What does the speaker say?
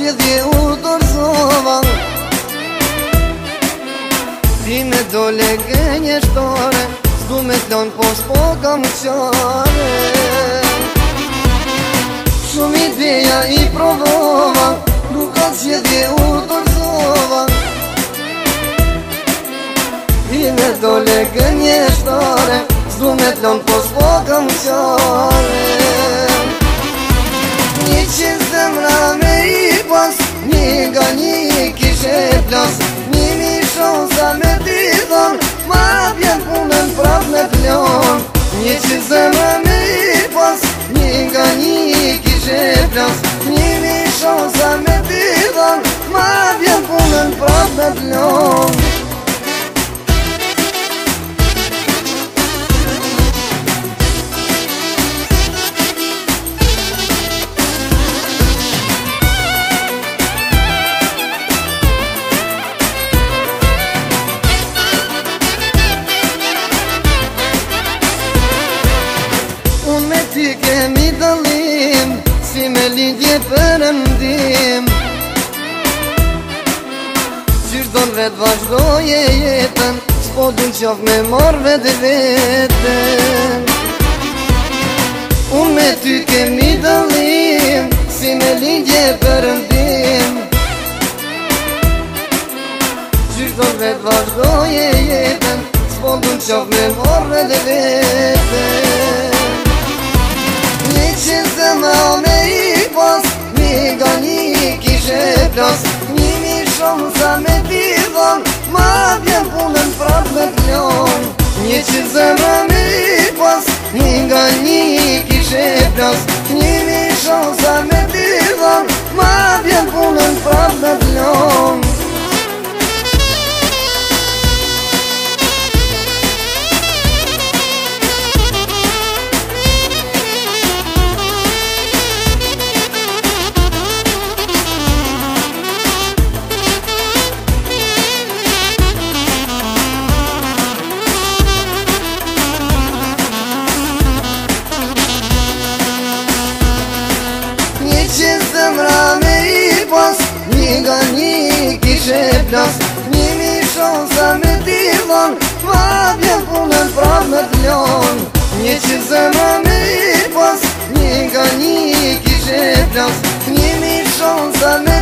zjedhje u dorëzova. Ti me dole gënjeshtore, s'du me t'lon po s'po kam qare. Shumë ideja i provova, nuk ka zjedhje u dorëzova. Ti me dole gënjeshtore, s'du me t'lon po s'po kam qare. Një që zemra me i pas, një nga një kishe plas. Një mishon sa me t'i dhon, ma vjen punën prap me t'lon. Një që zemra me i pas, një nga një kishe plas. Një mishon sa me t'i dhon, ma vjen punën prap me t'lon. Ti kemi dëllim, si me lidje përëndim. Qysh do në vetë vazhdoje jetën, s'po du në qaf me marrë vetë vetën. Unë me ty kemi dëllim, si me lidje përëndim. Qysh do në vetë vazhdoje jetën, s'po du në qaf me marrë vetë vetën. Një që zemra me i pas, një nga një kishe plas. Një mishon sa me t'i dhon, ma vjen punën prap me t'lon. Një që zemra me i pas, një nga një kishe plas. Një mishon sa me t'i dhon, ma vjen punën prap me t'lon. Që zemra me i pas, një nga një kishe plas. Një mishon sa me t'i dhon, ma vjen punën prap me t'lon. Një që zemra me i pas, një nga një kishe plas. Një mishon sa me